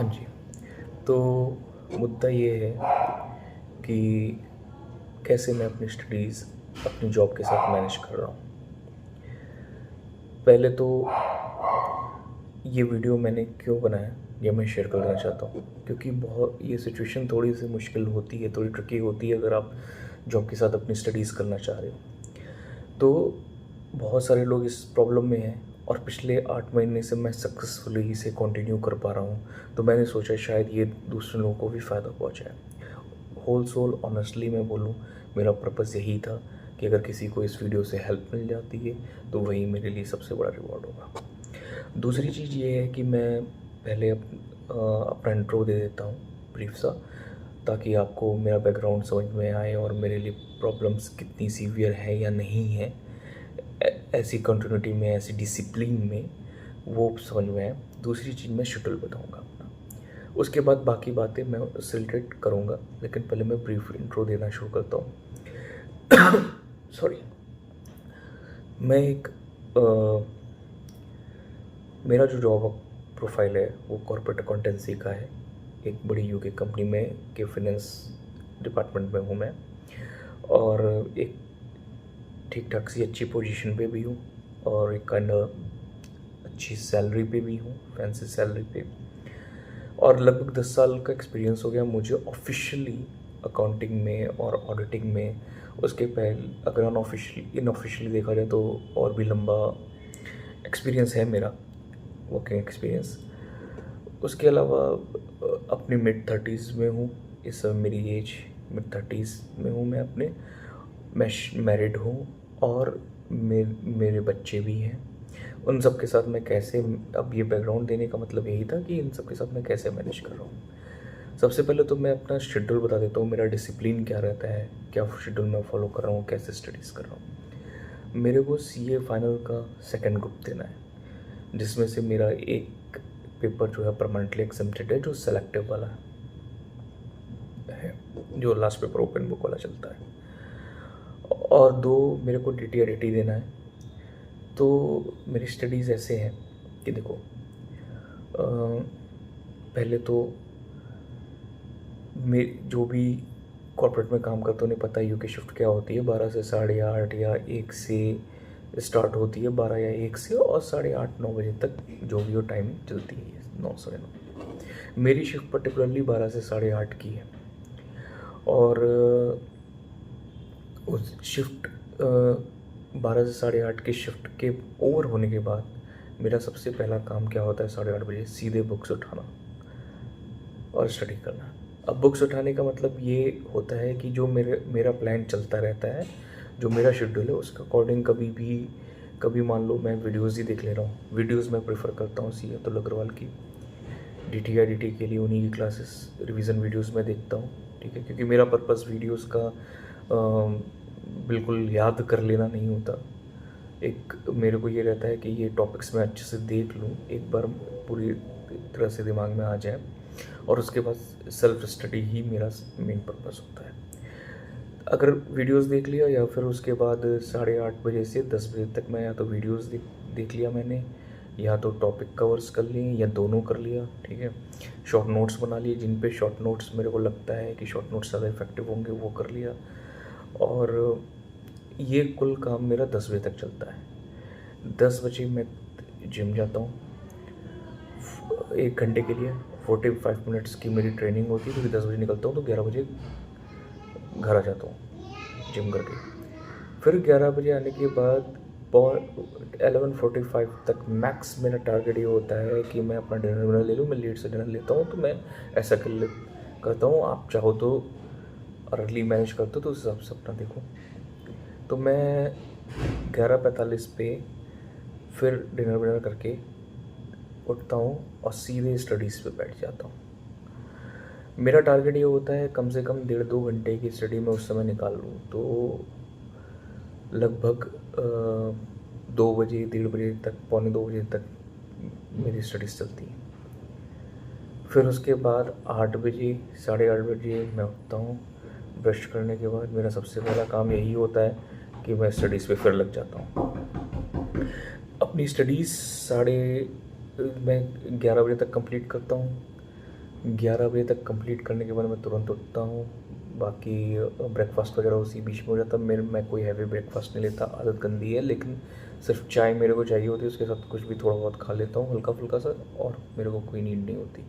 हाँ जी। तो मुद्दा ये है कि कैसे मैं अपनी स्टडीज़ अपनी जॉब के साथ मैनेज कर रहा हूँ। पहले तो ये वीडियो मैंने क्यों बनाया, ये मैं शेयर करना चाहता हूँ, क्योंकि बहुत ये सिचुएशन थोड़ी-सी मुश्किल होती है, थोड़ी ट्रिकी होती है अगर आप जॉब के साथ अपनी स्टडीज़ करना चाह रहे हो। तो बहुत सारे लोग इस प्रॉब्लम में हैं और पिछले 8 महीने से मैं सक्सेसफुली इसे कंटिन्यू कर पा रहा हूँ। तो मैंने सोचा शायद ये दूसरे लोगों को भी फ़ायदा पहुँचाए। होल सोल ऑनेस्टली मैं बोलूँ, मेरा पर्पस यही था कि अगर किसी को इस वीडियो से हेल्प मिल जाती है तो वही मेरे लिए सबसे बड़ा रिवॉर्ड होगा। दूसरी चीज़ ये है कि मैं पहले अपना इंट्रो दे देता हूँ ब्रीफ सा, ताकि आपको मेरा बैकग्राउंड समझ में आए और मेरे लिए प्रॉब्लम्स कितनी सीवियर है या नहीं है, ऐसी कंटिन्यूटी में, ऐसी डिसिप्लिन में, वो समझ में आए। दूसरी चीज़ मैं शेड्यूल बताऊँगा अपना, उसके बाद बाकी बातें मैं उससे रिलेटेड करूँगा, लेकिन पहले मैं ब्रीफ इंट्रो देना शुरू करता हूँ। सॉरी। मैं एक मेरा जो जॉब प्रोफाइल है वो कॉर्पोरेट अकाउंटेंसी का है। एक बड़ी यूके कंपनी में के फाइनेंस डिपार्टमेंट में हूँ मैं, और एक ठीक ठाक सी अच्छी पोजीशन पे भी हूँ और एक काइंड अच्छी सैलरी पे भी हूँ, फैंसी सैलरी पे। और लगभग 10 साल का एक्सपीरियंस हो गया मुझे ऑफिशियली अकाउंटिंग में और ऑडिटिंग में। उसके पहले अगर इनऑफिशियली देखा जाए तो और भी लंबा एक्सपीरियंस है मेरा, वर्किंग एक्सपीरियंस। उसके अलावा अपनी मिड 30s में हूँ इस समय, मेरी एज मिड 30s में हूँ मैं अपने। मैं मैरिड हूँ और मेरे बच्चे भी हैं। उन सब के साथ मैं कैसे, अब ये बैकग्राउंड देने का मतलब यही था कि इन सब के साथ मैं कैसे मैनेज कर रहा हूँ। सबसे पहले तो मैं अपना शेड्यूल बता देता हूँ, मेरा डिसिप्लिन क्या रहता है, क्या शेड्यूल मैं फॉलो कर रहा हूँ, कैसे स्टडीज़ कर रहा हूँ। मेरे को सीए फाइनल का सेकंड ग्रुप देना है, जिसमें से मेरा एक पेपर जो है परमानेंटली एग्जम्प्टेड है, जो सेलेक्टिव वाला है, जो लास्ट पेपर ओपन बुक वाला चलता है, और 2 मेरे को डीटी देना है। तो मेरी स्टडीज़ ऐसे हैं कि देखो, पहले तो जो भी कॉर्पोरेट में काम करते उन्हें पता है यूके शिफ्ट क्या होती है। 12 से 8:30 या 1 से स्टार्ट होती है, 12 या 1 से, और 8:30-9 बजे तक जो भी वो टाइमिंग चलती है, 9 साढ़े 9। मेरी शिफ्ट पर्टिकुलरली 12 से 8:30 की है। और उस शिफ्ट 12 से 8:30 की शिफ्ट के ओवर होने के बाद मेरा सबसे पहला काम क्या होता है, 8:30 बजे सीधे बुक्स उठाना और स्टडी करना। अब बुक्स उठाने का मतलब ये होता है कि जो मेरा प्लान चलता रहता है, जो मेरा शेड्यूल है उसके अकॉर्डिंग कभी मान लो मैं वीडियोज़ ही देख ले रहा हूँ। वीडियोज़ मैं प्रेफर करता हूँ सी अतुल अग्रवाल की, DTI के लिए उन्हीं की क्लासेस रिवीजन वीडियोज़ में देखता हूँ, ठीक है, क्योंकि मेरा पर्पस वीडियोज़ का बिल्कुल याद कर लेना नहीं होता। एक मेरे को ये रहता है कि ये टॉपिक्स मैं अच्छे से देख लूँ, एक बार पूरी तरह से दिमाग में आ जाए, और उसके बाद सेल्फ स्टडी ही मेरा मेन पर्पस होता है। अगर वीडियोस देख लिया, या फिर उसके बाद 8:30 बजे से 10 बजे तक मैं या तो वीडियोस देख लिया मैंने, या तो टॉपिक कवर्स कर लिए, या दोनों कर लिया, ठीक है। शॉर्ट नोट्स बना लिए, जिन पे शॉर्ट नोट्स मेरे को लगता है कि शॉर्ट नोट्स ज़्यादा इफेक्टिव होंगे, वो कर लिया। और ये कुल काम मेरा 10 बजे तक चलता है। 10 बजे मैं जिम जाता हूँ 1 घंटे के लिए, 45 मिनट्स की मेरी ट्रेनिंग होती है, क्योंकि 10 बजे निकलता हूँ तो 11 बजे घर आ जाता हूँ जिम करके। फिर 11 बजे आने के बाद 11:45 तक मैक्स मेरा टारगेट ये होता है कि मैं अपना डिनर ले लूँ। मैं लेट से डिनर लेता हूँ, तो मैं ऐसा करता हूँ। आप चाहो तो अर्ली मैनेज करते हो तो उस हिसाब से अपना देखो। तो मैं 11:45 पे फिर डिनर करके उठता हूँ और सीधे स्टडीज़ पे बैठ जाता हूँ। मेरा टारगेट ये होता है कम से कम 1.5-2 घंटे की स्टडी में उस समय निकाल लूँ। तो लगभग 2 बजे, 1:30 बजे तक, पौने 2 बजे तक मेरी स्टडीज़ चलती है। फिर उसके बाद 8 बजे, 8:30 बजे मैं उठता हूँ। ब्रश करने के बाद मेरा सबसे पहला काम यही होता है कि मैं स्टडीज़ पे फिर लग जाता हूँ। अपनी स्टडीज़ मैं 11 बजे तक कंप्लीट करता हूँ। 11 बजे तक कंप्लीट करने के बाद मैं तुरंत उठता हूँ। बाकी ब्रेकफास्ट वगैरह उसी बीच में हो जाता है। मैं कोई हैवी ब्रेकफास्ट नहीं लेता, आदत गंदी है, लेकिन सिर्फ चाय मेरे को चाहिए होती है, उसके साथ कुछ भी थोड़ा बहुत खा लेता हूँ हल्का फुल्का सा, और मेरे को कोई नींद नहीं होती।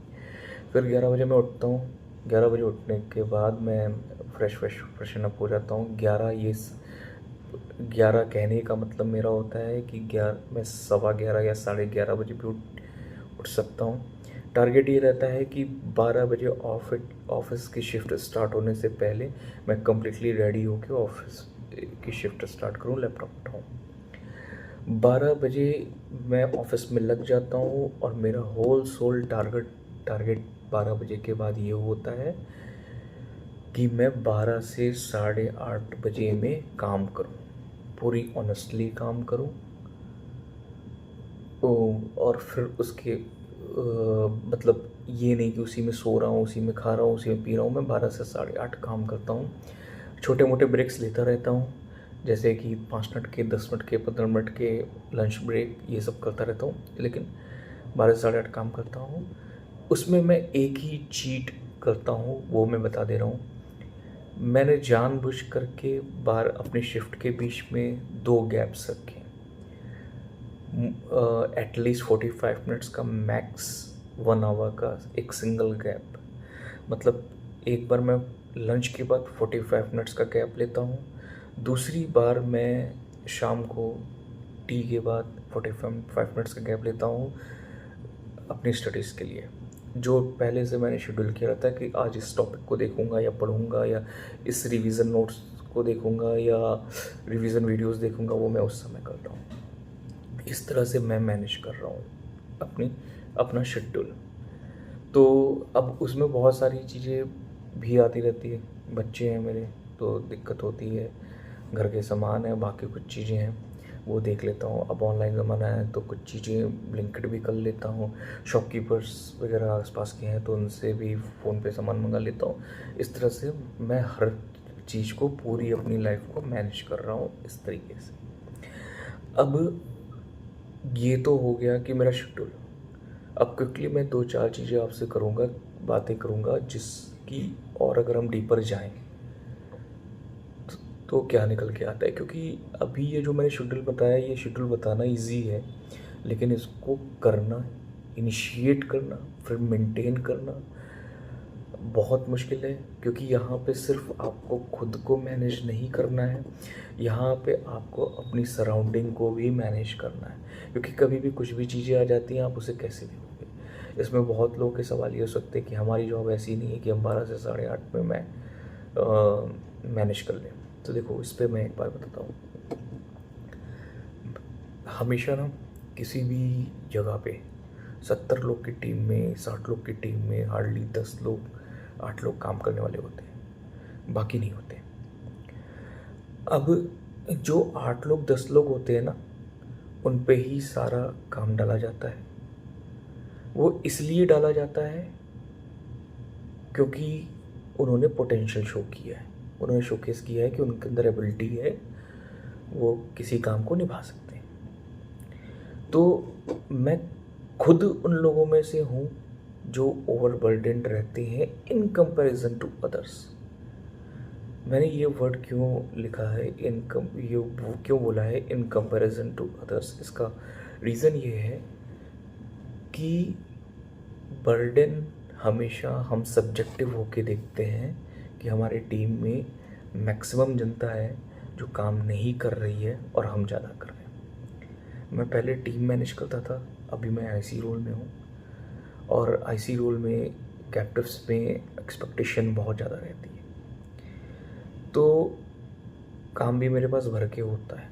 फिर 11 बजे मैं उठता हूँ। 11 बजे उठने के बाद मैं फ्रेशन अप हो जाता हूँ। 11 कहने का मतलब मेरा होता है कि 11, मैं 11:15 या 11:30 बजे भी उठ सकता हूँ। टारगेट ये रहता है कि 12 बजे ऑफिस की शिफ्ट स्टार्ट होने से पहले मैं कम्प्लीटली रेडी होकर ऑफिस की शिफ्ट स्टार्ट करूँ, लैपटॉप उठाऊँ। 12 बजे मैं ऑफिस में लग जाता हूँ और मेरा होल सोल टारगेट 12 बजे के बाद ये होता है कि मैं 12 से 8:30 बजे में काम करूँ, पूरी ऑनेस्टली काम करूँ। और फिर उसके मतलब ये नहीं कि उसी में सो रहा हूँ, उसी में खा रहा हूँ, उसी में पी रहा हूँ। मैं 12 से 8:30 काम करता हूँ। छोटे मोटे ब्रेक्स लेता रहता हूँ, जैसे कि 5 मिनट के, 10 मिनट के, 15 मिनट के लंच ब्रेक, ये सब करता रहता हूँ। लेकिन 12 से 8:30 काम करता हूँ। उसमें मैं एक ही चीट करता हूँ, वो मैं बता दे रहा हूँ। मैंने जानबूझ करके बाहर अपनी शिफ्ट के बीच में 2 गैप्स रखे, एटलीस्ट 45 मिनट्स का, मैक्स 1 आवर का एक सिंगल गैप। मतलब एक बार मैं लंच के बाद 45 मिनट्स का गैप लेता हूँ, दूसरी बार मैं शाम को टी के बाद 45 मिनट्स का गैप लेता हूँ अपनी स्टडीज़ के लिए। जो पहले से मैंने शेड्यूल किया रहता है कि आज इस टॉपिक को देखूँगा या पढ़ूँगा या इस रिवीजन नोट्स को देखूँगा या रिवीजन वीडियोस देखूँगा, वो मैं उस समय करता हूँ। इस तरह से मैं मैनेज कर रहा हूँ अपना शेड्यूल। तो अब उसमें बहुत सारी चीज़ें भी आती रहती है। बच्चे हैं मेरे तो दिक्कत होती है, घर के सामान है, बाकी कुछ चीज़ें हैं वो देख लेता हूँ। अब ऑनलाइन ज़माना है तो कुछ चीज़ें ब्लिंकिट भी कर लेता हूँ। शॉपकीपर्स वगैरह आसपास के हैं तो उनसे भी फ़ोन पे सामान मंगा लेता हूँ। इस तरह से मैं हर चीज़ को, पूरी अपनी लाइफ को मैनेज कर रहा हूँ इस तरीके से। अब ये तो हो गया कि मेरा शेड्यूल। अब क्विकली मैं 2-4 चीज़ें आपसे करूँगा, बातें करूँगा जिसकी, और अगर हम डीपर जाएँ तो क्या निकल के आता है। क्योंकि अभी ये जो मैंने शेड्यूल बताया, ये शेड्यूल बताना ईज़ी है, लेकिन इसको करना, इनिशिएट करना, फिर मेंटेन करना बहुत मुश्किल है। क्योंकि यहाँ पे सिर्फ आपको खुद को मैनेज नहीं करना है, यहाँ पे आपको अपनी सराउंडिंग को भी मैनेज करना है। क्योंकि कभी भी कुछ भी चीज़ें आ जाती हैं, आप उसे कैसे देखोगे। इसमें बहुत लोगों के सवाल ये हो सकते हैं कि हमारी जॉब ऐसी नहीं है कि हम 12 से 8:30 में मैं मैनेज कर लें। तो देखो, इस पर मैं एक बार बताता हूँ। हमेशा ना किसी भी जगह पे 70 लोग की टीम में, 60 लोग की टीम में हार्डली 10 लोग, 8 लोग काम करने वाले होते हैं, बाकी नहीं होते। अब जो 8 लोग 10 लोग होते हैं ना, उन पे ही सारा काम डाला जाता है। वो इसलिए डाला जाता है क्योंकि उन्होंने पोटेंशियल शो किया है, उन्होंने शोकेस किया है कि उनके अंदर एबिलिटी है, वो किसी काम को निभा सकते हैं। तो मैं खुद उन लोगों में से हूँ जो ओवरबर्डन्ड रहते हैं इन कंपैरिजन टू अदर्स। मैंने ये वर्ड क्यों लिखा है, ये क्यों बोला है इन कंपैरिजन टू अदर्स, इसका रीज़न ये है कि बर्डन हमेशा हम सब्जेक्टिव होके देखते हैं कि हमारी टीम में मैक्सिमम जनता है जो काम नहीं कर रही है और हम ज़्यादा कर रहे हैं। मैं पहले टीम मैनेज करता था, अभी मैं आईसी रोल में हूँ, और आईसी रोल में कैप्टिव्स में एक्सपेक्टेशन बहुत ज़्यादा रहती है, तो काम भी मेरे पास भर के होता है।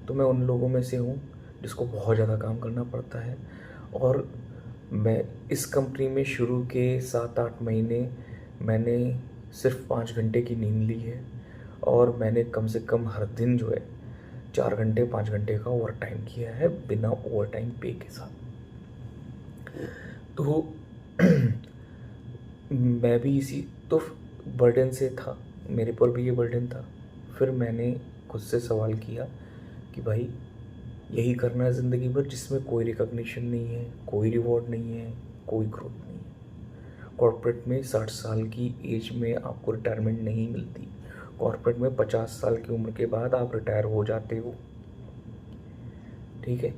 तो मैं उन लोगों में से हूँ जिसको बहुत ज़्यादा काम करना पड़ता है। और मैं इस कंपनी में शुरू के 7-8 महीने मैंने सिर्फ 5 घंटे की नींद ली है, और मैंने कम से कम हर दिन जो है 4 घंटे 5 घंटे का ओवर टाइम किया है, बिना ओवर टाइम पे के साथ। तो मैं भी इसी तो बर्डन से था, मेरे पर भी ये बर्डन था। फिर मैंने खुद से सवाल किया कि भाई यही करना है ज़िंदगी भर, जिसमें कोई रिकॉग्निशन नहीं है, कोई रिवॉर्ड नहीं है, कोई ग्रोथ नहीं है, कॉर्पोरेट में 60 साल की एज में आपको रिटायरमेंट नहीं मिलती। कॉर्पोरेट में 50 साल की उम्र के बाद आप रिटायर हो जाते हो, ठीक है।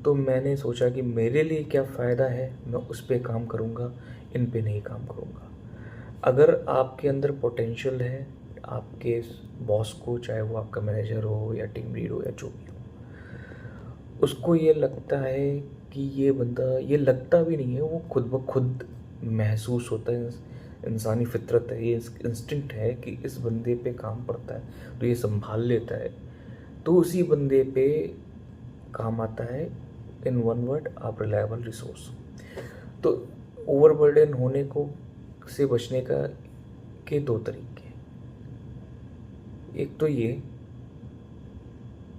तो मैंने सोचा कि मेरे लिए क्या फ़ायदा है, मैं उस पे काम करूँगा, इन पे नहीं काम करूँगा। अगर आपके अंदर पोटेंशियल है, आपके बॉस को, चाहे वो आपका मैनेजर हो या टीम लीड हो या जो भी हो, उसको ये लगता है कि ये बंदा, ये लगता भी नहीं है, वो खुद ब खुद महसूस होता है, इंसानी फितरत है, ये इंस्टिंक्ट है कि इस बंदे पे काम पड़ता है तो ये संभाल लेता है, तो उसी बंदे पे काम आता है। इन वन वर्ड, आप रिलायबल रिसोर्स। तो ओवरबर्डन होने को से बचने का के दो तरीके। एक तो ये,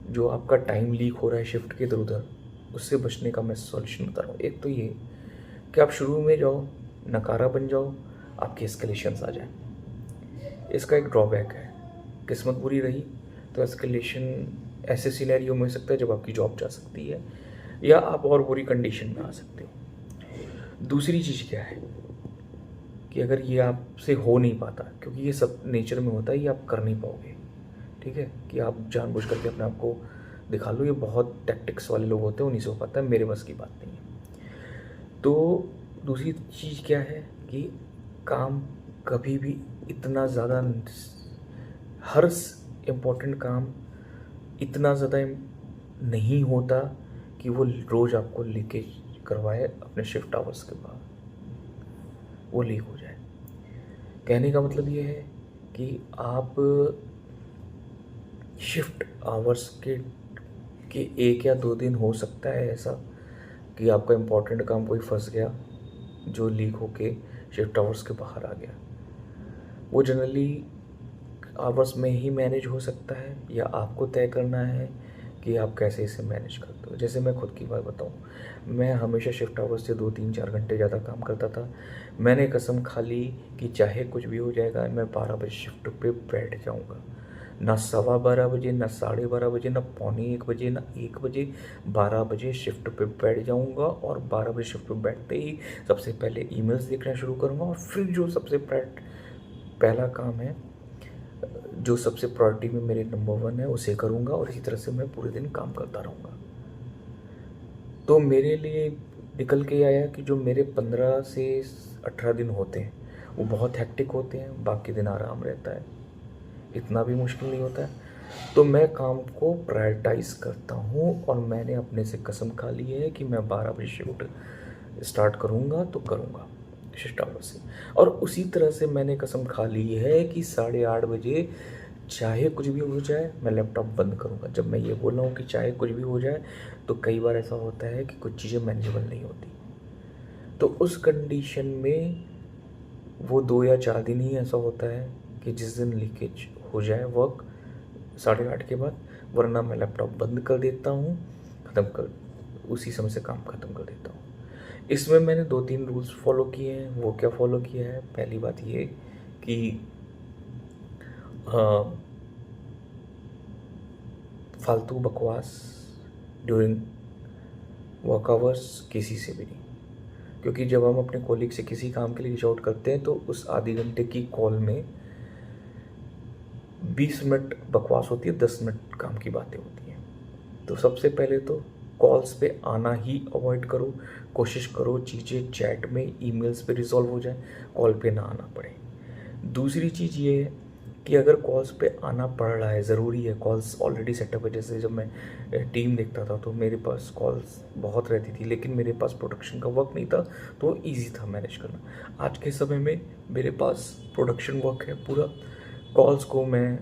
जो आपका टाइम लीक हो रहा है शिफ्ट के इधर उधर, उससे बचने का मैं सॉल्यूशन बता रहा हूँ। एक तो ये कि आप शुरू में जाओ, नकारा बन जाओ, आपके एस्केलेशंस आ जाए। इसका एक ड्रॉबैक है, किस्मत बुरी रही तो एस्केलेशन ऐसे सिनेरियो में हो सकता है जब आपकी जॉब जा सकती है, या आप और बुरी कंडीशन में आ सकते हो। दूसरी चीज़ क्या है कि अगर ये आपसे हो नहीं पाता, क्योंकि ये सब नेचर में होता है, ये आप कर नहीं पाओगे, ठीक है, कि आप जानबूझ करके अपने आप को दिखा लो, ये बहुत टैक्टिक्स वाले लोग होते हैं, उन्हीं से हो पाता है, मेरे बस की बात नहीं है। तो दूसरी चीज़ क्या है कि काम कभी भी इतना ज़्यादा, हर इम्पोर्टेंट काम इतना ज़्यादा नहीं होता कि वो रोज़ आपको लीकेज करवाए अपने शिफ्ट आवर्स के बाद, वो लीक हो जाए। कहने का मतलब ये है कि आप शिफ्ट आवर्स के 1 या 2 दिन हो सकता है ऐसा कि आपका इम्पोर्टेंट काम कोई फंस गया जो लीक होके शिफ्ट आवर्स के बाहर आ गया। वो जनरली आवर्स में ही मैनेज हो सकता है, या आपको तय करना है कि आप कैसे इसे मैनेज करते हो। जैसे मैं खुद की बात बताऊं, मैं हमेशा शिफ्ट आवर्स से 2-3-4 घंटे ज़्यादा काम करता था। मैंने कसम खा ली कि चाहे कुछ भी हो जाएगा, मैं 12 बजे शिफ्ट पे बैठ जाऊंगा। ना 12:15 बजे, ना 12:30 बजे, ना 12:45 बजे, ना 1 बजे, 12 बजे शिफ्ट पे बैठ जाऊंगा। और 12 बजे शिफ्ट पे बैठते ही सबसे पहले ईमेल्स देखना शुरू करूँगा, और फिर जो सबसे पहला काम है, जो सबसे प्रायोरिटी में मेरे नंबर 1 है, उसे करूँगा, और इसी तरह से मैं पूरे दिन काम करता रहूँगा। तो मेरे लिए निकल के आया कि जो मेरे 15 से 18 दिन होते हैं वो बहुत हेक्टिक होते हैं, बाकी दिन आराम रहता है, इतना भी मुश्किल नहीं होता है। तो मैं काम को प्रायोरिटाइज करता हूँ, और मैंने अपने से कसम खा ली है कि मैं 12 बजे शिफ्ट स्टार्ट करूँगा तो करूँगा शिफ्ट आवर से। और उसी तरह से मैंने कसम खा ली है कि 8:30 बजे चाहे कुछ भी हो जाए मैं लैपटॉप बंद करूँगा। जब मैं ये बोल रहा हूँ कि चाहे कुछ भी हो जाए, तो कई बार ऐसा होता है कि कुछ चीज़ें मैनेजेबल नहीं होती, तो उस कंडीशन में वो 2 या 4 दिन ही ऐसा होता है कि जिस दिन लीकेज हो जाए वर्क 8:30 के बाद, वरना मैं लैपटॉप बंद कर देता हूँ, उसी समय से काम ख़त्म कर देता हूँ। इसमें मैंने 2-3 रूल्स फॉलो किए हैं। वो क्या फॉलो किया है? पहली बात ये कि फालतू बकवास ड्यूरिंग वर्क आवर्स किसी से भी नहीं, क्योंकि जब हम अपने कोलीग से किसी काम के लिए रीच आउट करते हैं तो उस आधे घंटे की कॉल में 20 मिनट बकवास होती है, 10 मिनट काम की बातें होती हैं। तो सबसे पहले तो कॉल्स पे आना ही अवॉइड करो, कोशिश करो चीज़ें चैट में, ईमेल्स पे रिजॉल्व हो जाए, कॉल पे ना आना पड़े। दूसरी चीज़ ये है कि अगर कॉल्स पे आना पड़ रहा है, ज़रूरी है, कॉल्स ऑलरेडी सेटअप है। जैसे जब मैं टीम देखता था तो मेरे पास कॉल्स बहुत रहती थी, लेकिन मेरे पास प्रोडक्शन का वर्क नहीं था, तो ईजी था मैनेज करना। आज के समय में मेरे पास प्रोडक्शन वर्क है पूरा, कॉल्स को मैं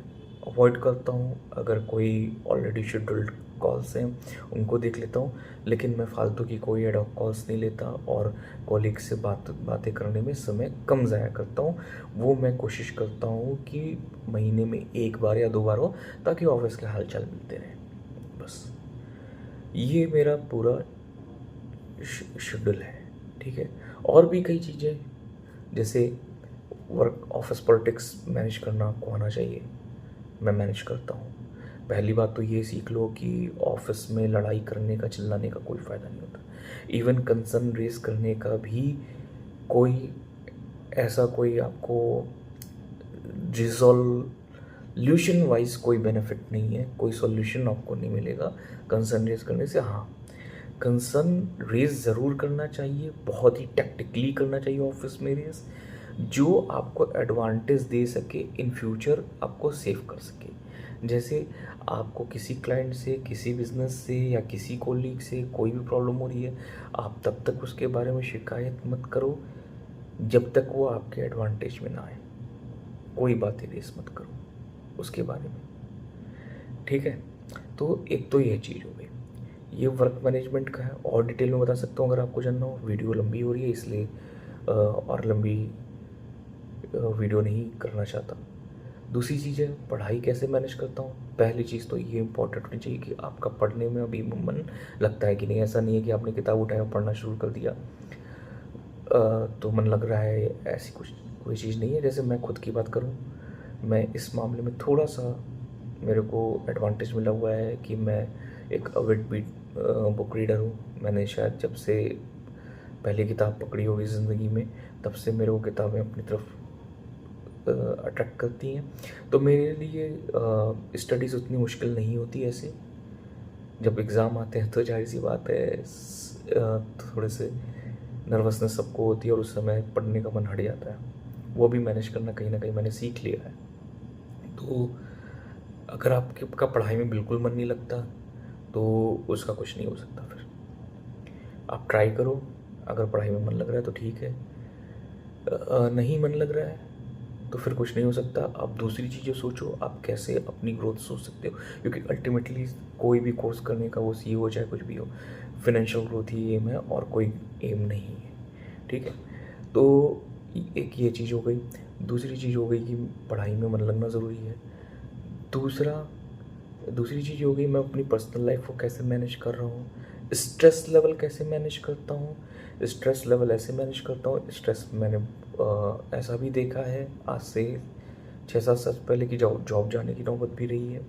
अवॉइड करता हूँ। अगर कोई ऑलरेडी शेड्यूल्ड कॉल्स हैं उनको देख लेता हूँ, लेकिन मैं फालतू की कोई एड हॉक कॉल्स नहीं लेता, और कॉलीग से बातें करने में समय कम ज़ाया करता हूँ। वो मैं कोशिश करता हूँ कि महीने में 1 बार या 2 बार हो, ताकि ऑफिस के हालचाल मिलते रहें। बस ये मेरा पूरा शेड्यूल है, ठीक है। और भी कई चीज़ें, जैसे वर्क ऑफिस पॉलिटिक्स मैनेज करना आपको आना चाहिए, मैं मैनेज करता हूँ। पहली बात तो ये सीख लो कि ऑफिस में लड़ाई करने का, चिल्लाने का कोई फ़ायदा नहीं होता। इवन कंसर्न रेज करने का भी कोई ऐसा कोई आपको रिजोल्यूशन वाइज कोई बेनिफिट नहीं है, कोई सॉल्यूशन आपको नहीं मिलेगा कंसर्न रेज करने से। हाँ, कंसर्न रेज ज़रूर करना चाहिए, बहुत ही टैक्टिकली करना चाहिए ऑफिस में रेज, जो आपको एडवांटेज दे सके, इन फ्यूचर आपको सेव कर सके। जैसे आपको किसी क्लाइंट से, किसी बिजनेस से या किसी कोलीग से कोई भी प्रॉब्लम हो रही है, आप तब तक उसके बारे में शिकायत मत करो जब तक वो आपके एडवांटेज में ना आए। कोई बात ही रेस मत करो उसके बारे में, ठीक है। तो एक तो यह चीज़ हो गई, ये वर्क मैनेजमेंट का है। और डिटेल में बता सकता हूँ अगर आपको जानना हो। वीडियो लंबी हो रही है इसलिए और लंबी वीडियो नहीं करना चाहता। दूसरी चीज़ है पढ़ाई कैसे मैनेज करता हूँ। पहली चीज़ तो ये इंपॉर्टेंट होनी चाहिए कि आपका पढ़ने में अभी मन लगता है कि नहीं। ऐसा नहीं है कि आपने किताब उठाया पढ़ना शुरू कर दिया तो मन लग रहा है, ऐसी कुछ कोई चीज़ नहीं है। जैसे मैं खुद की बात करूँ, मैं इस मामले में थोड़ा सा मेरे को एडवांटेज मिला हुआ है कि मैं एक अविड बुक रीडर हूँ। मैंने शायद जब से पहली किताब पकड़ी होगी ज़िंदगी में, तब से मेरे को किताबें अपनी तरफ अट्रैक्ट करती हैं। तो मेरे लिए स्टडीज़ उतनी मुश्किल नहीं होती ऐसे। जब एग्ज़ाम आते हैं तो जाहिर सी बात है थोड़े से नर्वसनेस सबको होती है और उस समय पढ़ने का मन हट जाता है। वो भी मैनेज करना कहीं ना कहीं मैंने सीख लिया है। तो अगर आपका पढ़ाई में बिल्कुल मन नहीं लगता तो उसका कुछ नहीं हो सकता। फिर आप ट्राई करो, अगर पढ़ाई में मन लग रहा है तो ठीक है, नहीं मन लग रहा है तो फिर कुछ नहीं हो सकता। आप दूसरी चीज़ें सोचो, आप कैसे अपनी ग्रोथ सोच सकते हो, क्योंकि अल्टीमेटली कोई भी कोर्स करने का, वो CEO हो चाहे कुछ भी हो, फिनेंशियल ग्रोथ ही एम है और कोई एम नहीं है, ठीक है। तो एक ये चीज़ हो गई। दूसरी चीज़ हो गई कि पढ़ाई में मन लगना ज़रूरी है। दूसरी चीज़ हो गई मैं अपनी पर्सनल लाइफ को कैसे मैनेज कर रहा हूँ, स्ट्रेस लेवल कैसे मैनेज करता हूँ। स्ट्रेस लेवल ऐसे मैनेज करता हूँ, स्ट्रेस मैंने ऐसा भी देखा है आज से 6-7 साल पहले की जॉब जाने की नौबत भी रही है,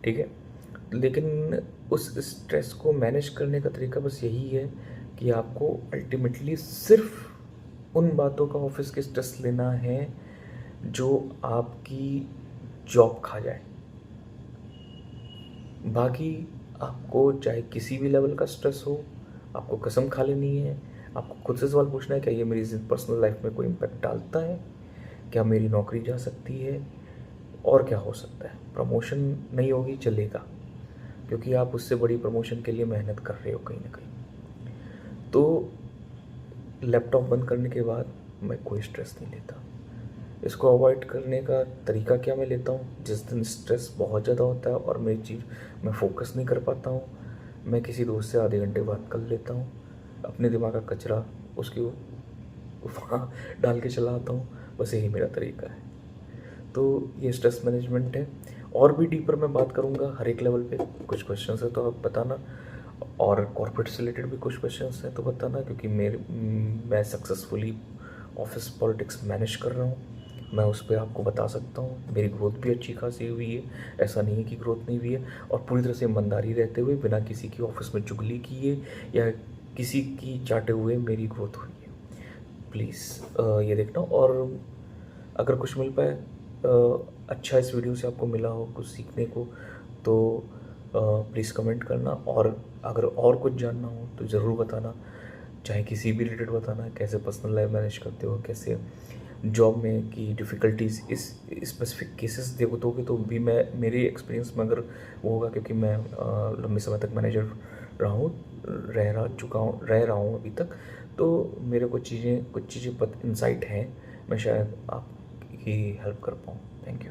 ठीक है। लेकिन उस स्ट्रेस को मैनेज करने का तरीका बस यही है कि आपको अल्टीमेटली सिर्फ उन बातों का ऑफिस के स्ट्रेस लेना है जो आपकी जॉब खा जाए। बाकी आपको चाहे किसी भी लेवल का स्ट्रेस हो, आपको कसम खा लेनी है। आपको खुद से सवाल पूछना है, क्या ये मेरी पर्सनल लाइफ में कोई इम्पैक्ट डालता है, क्या मेरी नौकरी जा सकती है, और क्या हो सकता है। प्रमोशन नहीं होगी चलेगा, क्योंकि आप उससे बड़ी प्रमोशन के लिए मेहनत कर रहे हो कहीं ना कहीं। तो लैपटॉप बंद करने के बाद मैं कोई स्ट्रेस नहीं लेता। इसको अवॉइड करने का तरीका क्या मैं लेता हूँ, जिस दिन स्ट्रेस बहुत ज़्यादा होता है और मैं फोकस नहीं कर पाता हूँ, मैं किसी दोस्त से आधे घंटे बात कर लेता हूँ, अपने दिमाग का कचरा उसके वहाँ डाल के चला आता हूँ। बस यही मेरा तरीका है। तो ये स्ट्रेस मैनेजमेंट है। और भी डीपर मैं बात करूँगा हर एक लेवल पे। कुछ क्वेश्चंस है तो आप बताना, और कॉर्पोरेट से रिलेटेड भी कुछ क्वेश्चंस हैं तो बताना, क्योंकि मैं सक्सेसफुली ऑफिस पॉलिटिक्स मैनेज कर रहा हूँ। मैं उस पर आपको बता सकता हूँ। मेरी ग्रोथ भी अच्छी खासी हुई है, ऐसा नहीं है कि ग्रोथ नहीं हुई है। और पूरी तरह से ईमानदारी रहते हुए, बिना किसी की ऑफिस में चुगली किए या किसी की चाटे हुए मेरी ग्रोथ हुई है। प्लीज़ ये देखना। और अगर कुछ मिल पाए अच्छा इस वीडियो से आपको मिला हो कुछ सीखने को, तो प्लीज़ कमेंट करना। और अगर और कुछ जानना हो तो ज़रूर बताना, चाहे किसी भी रिलेटेड बताना, कैसे पर्सनल लाइफ मैनेज करते हो, कैसे जॉब में की डिफ़िकल्टीज़, इस स्पेसिफिक केसेस दोगे तो भी मैं मेरे एक्सपीरियंस में अगर वो होगा, क्योंकि मैं लंबे समय तक मैनेजर रह रहा हूँ अभी तक, तो मेरे को कुछ चीज़ें इंसाइट हैं, मैं शायद आपकी हेल्प कर पाऊँ। Thank you.